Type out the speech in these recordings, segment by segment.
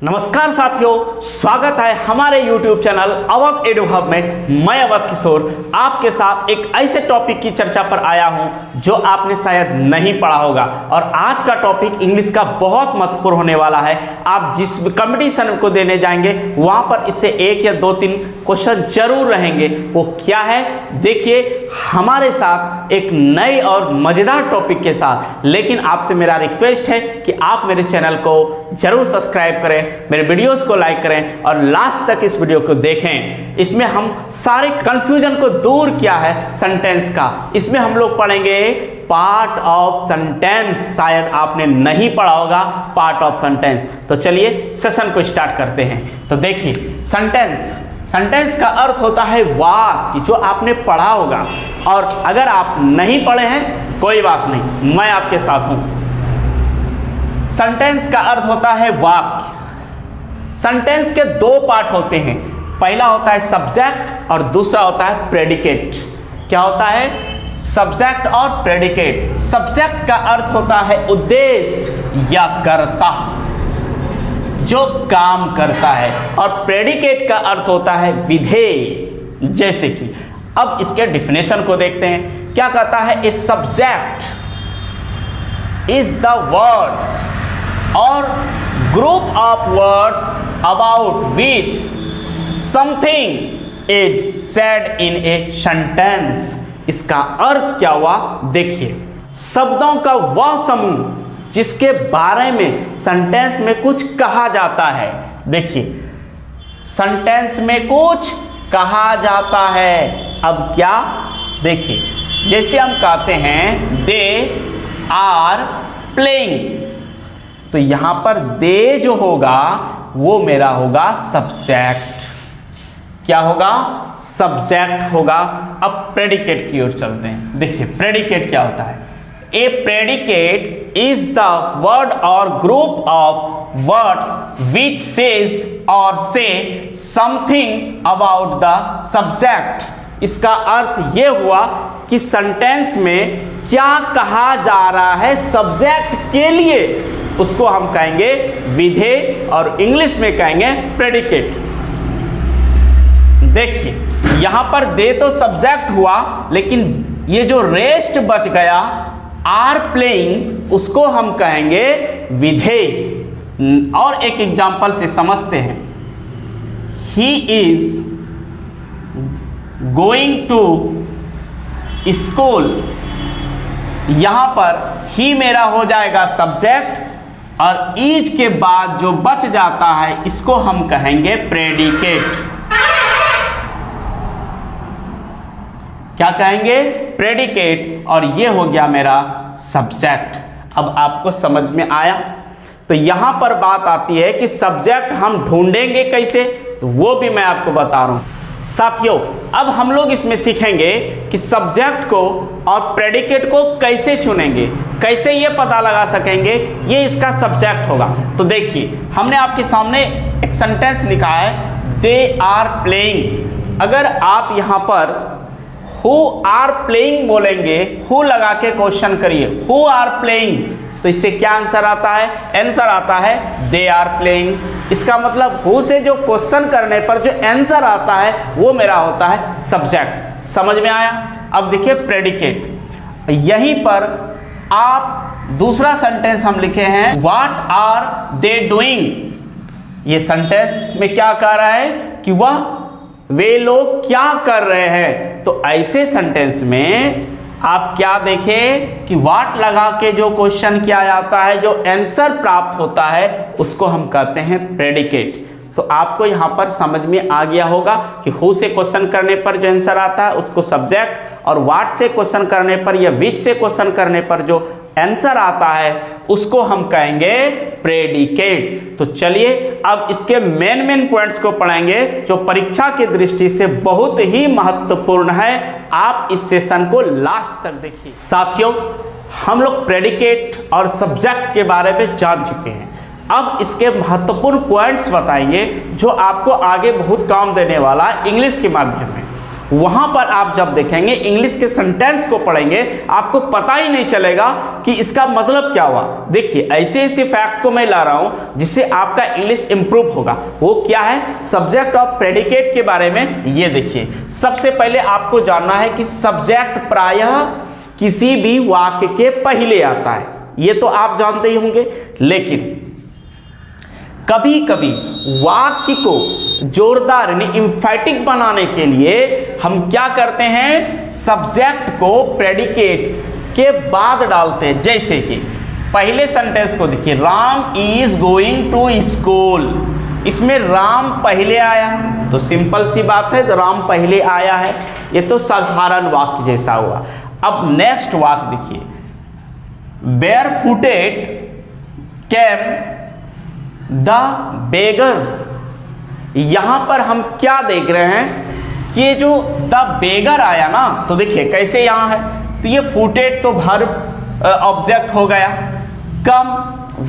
नमस्कार साथियों, स्वागत है हमारे YouTube चैनल अवध एडु हब में। मैं अवध किशोर आपके साथ एक ऐसे टॉपिक की चर्चा पर आया हूं जो आपने शायद नहीं पढ़ा होगा। और आज का टॉपिक इंग्लिश का बहुत महत्वपूर्ण होने वाला है। आप जिस कंपटीशन को देने जाएंगे वहां पर इससे एक या दो तीन क्वेश्चन जरूर रहेंगे। वो क्या है, देखिए हमारे साथ एक नए और मजेदार टॉपिक के साथ। लेकिन आपसे मेरा रिक्वेस्ट है कि आप मेरे चैनल को जरूर सब्सक्राइब करें, मेरे वीडियोस को लाइक करें और लास्ट तक इस वीडियो को देखें। इसमें हम सारे कंफ्यूजन को दूर किया है सेंटेंस का। इसमें हम लोग पढ़ेंगे पार्ट ऑफ सेंटेंस। शायद आपने नहीं पढ़ा होगा पार्ट ऑफ सेंटेंस। तो चलिए सेशन को स्टार्ट करते हैं। तो देखिए सेंटेंस का अर्थ होता है वाक्य, जो आपने पढ़ा होगा। और अगर आप नहीं पढ़े हैं कोई बात नहीं, मैं आपके साथ हूं। सेंटेंस का अर्थ होता है वाक्य। सेंटेंस के दो पार्ट होते हैं, पहला होता है सब्जेक्ट और दूसरा होता है प्रेडिकेट। क्या होता है? सब्जेक्ट और प्रेडिकेट। सब्जेक्ट का अर्थ होता है उद्देश्य या कर्ता, जो काम करता है, और प्रेडिकेट का अर्थ होता है विधेय। जैसे कि अब इसके डिफिनेशन को देखते हैं। क्या कहता है? A subject is the words और group of words about which something is said in a sentence. इसका अर्थ क्या हुआ? देखिए, शब्दों का वह समूह जिसके बारे में सेंटेंस में कुछ कहा जाता है। देखिए, सेंटेंस में कुछ कहा जाता है। अब क्या? देखिए, जैसे हम कहते हैं दे आर प्लेइंग, तो यहां पर दे जो होगा वो मेरा होगा सब्जेक्ट। क्या होगा? सब्जेक्ट होगा। अब प्रेडिकेट की ओर चलते हैं। देखिए, प्रेडिकेट क्या होता है? ए प्रेडिकेट इज द वर्ड और group of words which says और से समथिंग अबाउट द सब्जेक्ट। इसका अर्थ ये हुआ कि सेंटेंस में क्या कहा जा रहा है सब्जेक्ट के लिए, उसको हम कहेंगे विधेय और इंग्लिश में कहेंगे प्रेडिकेट। देखिए, यहां पर दे तो सब्जेक्ट हुआ, लेकिन ये जो रेस्ट बच गया आर प्लेइंग, उसको हम कहेंगे विधेय। और एक एग्जांपल से समझते हैं। He is going to school, यहां पर ही मेरा हो जाएगा सब्जेक्ट और इज के बाद जो बच जाता है इसको हम कहेंगे प्रेडिकेट। क्या कहेंगे? प्रेडिकेट। और ये हो गया मेरा सब्जेक्ट। अब आपको समझ में आया? तो यहां पर बात आती है कि सब्जेक्ट हम ढूंढेंगे कैसे, तो वो भी मैं आपको बता रहा हूं साथियों। अब हम लोग इसमें सीखेंगे कि सब्जेक्ट को और प्रेडिकेट को कैसे चुनेंगे, कैसे ये पता लगा सकेंगे ये इसका सब्जेक्ट होगा। तो देखिए, हमने आपके सामने एक सेंटेंस लिखा है दे आर प्लेइंग। अगर आप यहां पर हु आर प्लेइंग बोलेंगे, हु लगा के क्वेश्चन करिए हु आर प्लेइंग, तो इससे क्या आंसर आता है? आंसर आता है दे आर प्लेइंग। इसका मतलब हु से जो क्वेश्चन करने पर जो आंसर आता है वो मेरा होता है सब्जेक्ट। समझ में आया? अब देखिए प्रेडिकेट। यहीं पर आप दूसरा सेंटेंस हम लिखे हैं व्हाट आर दे डूइंग। ये सेंटेंस में क्या कह रहा है कि वे लोग क्या कर रहे हैं। तो ऐसे सेंटेंस में आप क्या देखें कि व्हाट लगा के जो क्वेश्चन किया जाता है, जो आंसर प्राप्त होता है, उसको हम कहते हैं प्रेडिकेट। तो आपको यहां पर समझ में आ गया होगा कि हु से क्वेश्चन करने पर जो आंसर आता है उसको सब्जेक्ट, और व्हाट से क्वेश्चन करने पर या विच से क्वेश्चन करने पर जो आंसर आता है उसको हम कहेंगे प्रेडिकेट। तो चलिए अब इसके मेन पॉइंट्स को पढ़ेंगे जो परीक्षा की दृष्टि से बहुत ही महत्वपूर्ण है। आप इस सेशन को लास्ट तक देखिए। साथियों, हम लोग प्रेडिकेट और सब्जेक्ट के बारे में जान चुके हैं। अब इसके महत्वपूर्ण पॉइंट्स बताएंगे जो आपको आगे बहुत काम देने वाला है इंग्लिश के माध्यम में। वहां पर आप जब देखेंगे इंग्लिश के सेंटेंस को पढ़ेंगे आपको पता ही नहीं चलेगा कि इसका मतलब क्या हुआ। देखिए ऐसे ऐसे फैक्ट को मैं ला रहा हूं जिससे आपका इंग्लिश इंप्रूव होगा। वो क्या है, सब्जेक्ट और प्रेडिकेट के बारे में। ये देखिए सबसे पहले आपको जानना है कि सब्जेक्ट प्रायः किसी भी वाक्य के पहले आता है, ये तो आप जानते ही होंगे। लेकिन कभी कभी वाक्य को जोरदार यानी एम्फैटिक बनाने के लिए हम क्या करते हैं, सब्जेक्ट को प्रेडिकेट के बाद डालते हैं। जैसे कि पहले सेंटेंस को देखिए, Ram is going to school, इसमें राम पहले आया तो सिंपल सी बात है, तो राम पहले आया है, ये तो साधारण वाक्य जैसा हुआ। अब नेक्स्ट वाक्य देखिए, बेयरफुटेड कैम द बेगर, यहां पर हम क्या देख रहे हैं कि ये जो द बेगर आया ना, तो देखिए कैसे यहां है, तो ये फुटेड तो वर्ब ऑब्जेक्ट हो गया, कम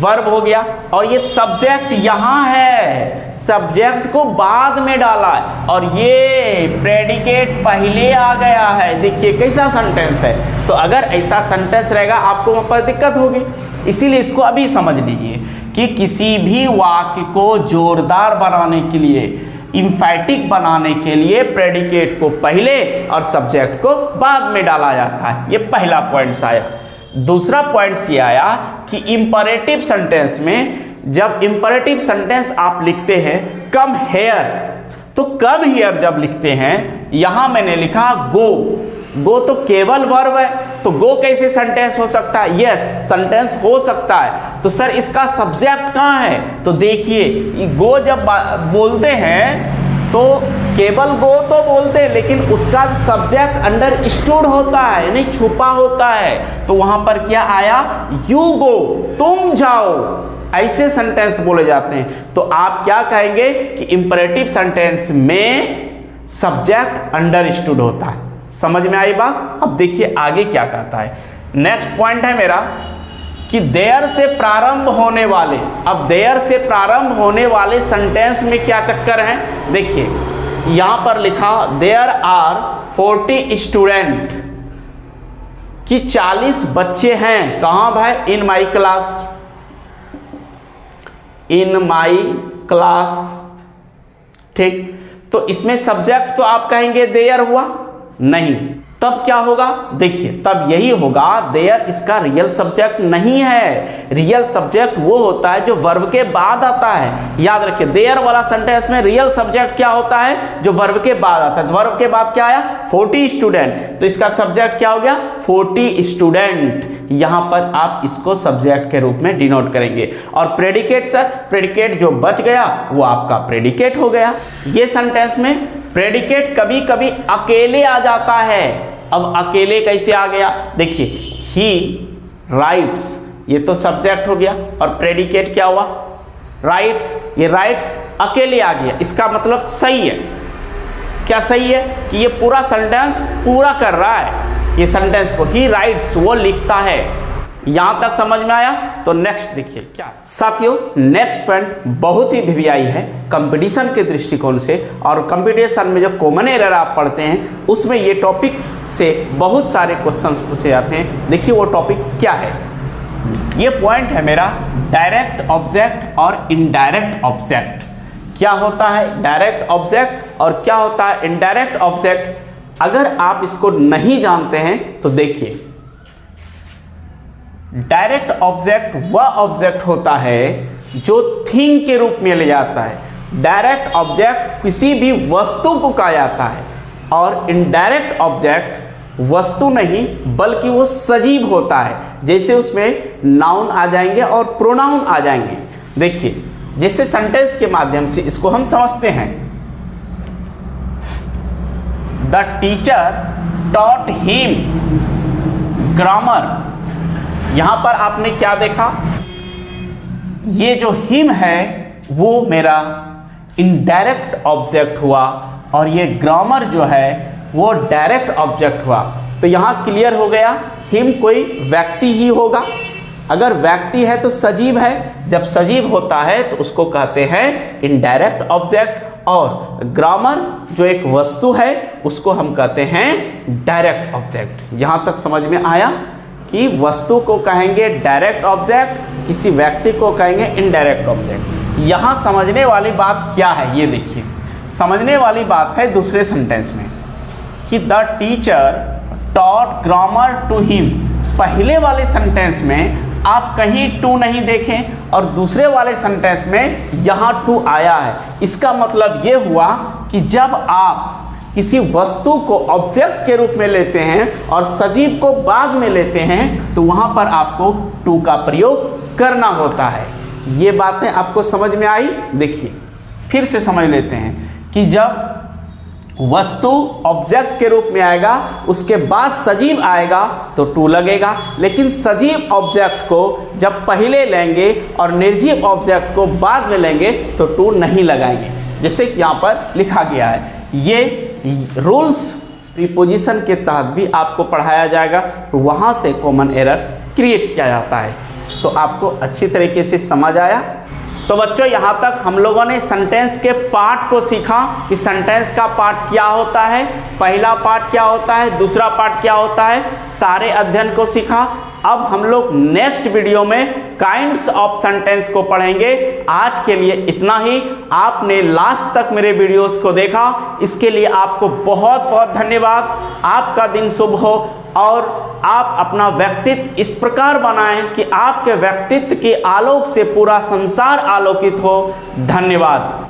वर्ब हो गया, और ये सब्जेक्ट यहां है, सब्जेक्ट को बाद में डाला है, और ये प्रेडिकेट पहले आ गया है। देखिए कैसा सेंटेंस है। तो अगर ऐसा सेंटेंस रहेगा आपको वहां पर दिक्कत होगी, इसीलिए इसको अभी समझ लीजिए कि किसी भी वाक्य को जोरदार बनाने के लिए, एम्फैटिक बनाने के लिए प्रेडिकेट को पहले और सब्जेक्ट को बाद में डाला जाता है। ये पहला पॉइंट आया। दूसरा पॉइंट ये आया कि इंपरेटिव सेंटेंस में, जब इंपरेटिव सेंटेंस आप लिखते हैं कम हेयर, तो कम हेयर जब लिखते हैं, यहां मैंने लिखा गो, गो तो केवल वर्ब है, तो गो कैसे सेंटेंस हो सकता है? यस, सेंटेंस हो सकता है। तो सर इसका सब्जेक्ट कहाँ है? तो देखिए गो जब बोलते हैं तो केवल गो तो बोलते हैं, लेकिन उसका सब्जेक्ट अंडर स्टोर होता है, यानी छुपा होता है। तो वहां पर क्या आया, यू गो, तुम जाओ, ऐसे सेंटेंस बोले जाते हैं। तो आप क्या कहेंगे कि इंपरेटिव सेंटेंस में सब्जेक्ट अंडर स्टूड होता है। समझ में आई बात? अब देखिए आगे क्या कहता है। नेक्स्ट पॉइंट है मेरा कि देयर से प्रारंभ होने वाले, अब देयर से प्रारंभ होने वाले सेंटेंस में क्या चक्कर है? देखिए यहां पर लिखा देयर आर 40 स्टूडेंट, कि 40 बच्चे हैं। कहां भाई? इन my class, in my class, ठीक। तो इसमें सब्जेक्ट तो आप कहेंगे देयर हुआ नहीं, तब क्या होगा? देखिए तब यही होगा देयर इसका रियल सब्जेक्ट नहीं है। रियल सब्जेक्ट वो होता है जो वर्ब के बाद आता है। याद रखिए देयर वाला सेंटेंस में रियल सब्जेक्ट क्या होता है? जो वर्ब के बाद आता है। वर्ब के बाद क्या आया? 40 स्टूडेंट, तो इसका सब्जेक्ट क्या हो गया? 40 स्टूडेंट। यहां पर आप इसको सब्जेक्ट के रूप में डिनोट करेंगे। और प्रेडिकेट सर, प्रेडिकेट जो बच गया वो आपका प्रेडिकेट हो गया। ये सेंटेंस में प्रेडिकेट कभी कभी अकेले आ जाता है। अब अकेले कैसे आ गया? देखिए ही राइट्स, ये तो सब्जेक्ट हो गया, और प्रेडिकेट क्या हुआ? राइट्स। ये राइट्स अकेले आ गया, इसका मतलब सही है। क्या सही है? कि ये पूरा सेंटेंस पूरा कर रहा है, ये सेंटेंस को ही राइट्स, वो लिखता है। यहां तक समझ में आया? तो नेक्स्ट देखिए क्या साथियों, नेक्स्ट पॉइंट बहुत ही वीवीआई है कंपटीशन के दृष्टिकोण से, और कंपटीशन में जो कॉमन एरर आप पढ़ते हैं उसमें ये टॉपिक से बहुत सारे क्वेश्चंस पूछे जाते हैं। देखिए वो टॉपिक्स क्या है। ये पॉइंट है मेरा डायरेक्ट ऑब्जेक्ट और इनडायरेक्ट ऑब्जेक्ट। क्या होता है डायरेक्ट ऑब्जेक्ट और क्या होता है इनडायरेक्ट ऑब्जेक्ट? अगर आप इसको नहीं जानते हैं तो देखिए, डायरेक्ट ऑब्जेक्ट वह ऑब्जेक्ट होता है जो थिंग के रूप में ले जाता है। डायरेक्ट ऑब्जेक्ट किसी भी वस्तु को कहा जाता है, और इनडायरेक्ट ऑब्जेक्ट वस्तु नहीं बल्कि वो सजीव होता है। जैसे उसमें नाउन आ जाएंगे और प्रोनाउन आ जाएंगे। देखिए जैसे सेंटेंस के माध्यम से इसको हम समझते हैं। The teacher taught him grammar, यहां पर आपने क्या देखा? ये जो हिम है वो मेरा इनडायरेक्ट ऑब्जेक्ट हुआ, और ये ग्रामर जो है वो डायरेक्ट ऑब्जेक्ट हुआ। तो यहां क्लियर हो गया, हिम कोई व्यक्ति ही होगा। अगर व्यक्ति है तो सजीव है, जब सजीव होता है तो उसको कहते हैं इनडायरेक्ट ऑब्जेक्ट, और ग्रामर जो एक वस्तु है उसको हम कहते हैं डायरेक्ट ऑब्जेक्ट। यहाँ तक समझ में आया कि वस्तु को कहेंगे डायरेक्ट ऑब्जेक्ट, किसी व्यक्ति को कहेंगे इनडायरेक्ट ऑब्जेक्ट। यहाँ समझने वाली बात क्या है ये देखिए, समझने वाली बात है दूसरे सेंटेंस में कि the teacher taught grammar to him. पहले वाले सेंटेंस में आप कहीं टू नहीं देखें और दूसरे वाले सेंटेंस में यहाँ टू आया है। इसका मतलब ये हुआ कि जब आप किसी वस्तु को ऑब्जेक्ट के रूप में लेते हैं और सजीव को बाद में लेते हैं तो वहाँ पर आपको टू का प्रयोग करना होता है। ये बातें आपको समझ में आई? देखिए फिर से समझ लेते हैं कि जब वस्तु ऑब्जेक्ट के रूप में आएगा उसके बाद सजीव आएगा तो टू लगेगा, लेकिन सजीव ऑब्जेक्ट को जब पहले लेंगे और निर्जीव ऑब्जेक्ट को बाद में लेंगे तो टू नहीं लगाएंगे, जैसे कि यहाँ पर लिखा गया है। ये रूल्स प्रीपोजिशन के तहत भी आपको पढ़ाया जाएगा, तो वहाँ से कॉमन एरर क्रिएट किया जाता है। तो आपको अच्छी तरीके से समझ आया? तो बच्चों यहाँ तक हम लोगों ने सेंटेंस के पार्ट को सीखा कि सेंटेंस का पार्ट क्या होता है, पहला पार्ट क्या होता है, दूसरा पार्ट क्या होता है, सारे अध्ययन को सीखा। अब हम लोग नेक्स्ट वीडियो में काइंड्स ऑफ सेंटेंस को पढ़ेंगे। आज के लिए इतना ही। आपने लास्ट तक मेरे वीडियोस को देखा, इसके लिए आपको बहुत बहुत धन्यवाद। आपका दिन शुभ हो और आप अपना व्यक्तित्व इस प्रकार बनाएं कि आपके व्यक्तित्व के आलोक से पूरा संसार आलोकित हो। धन्यवाद।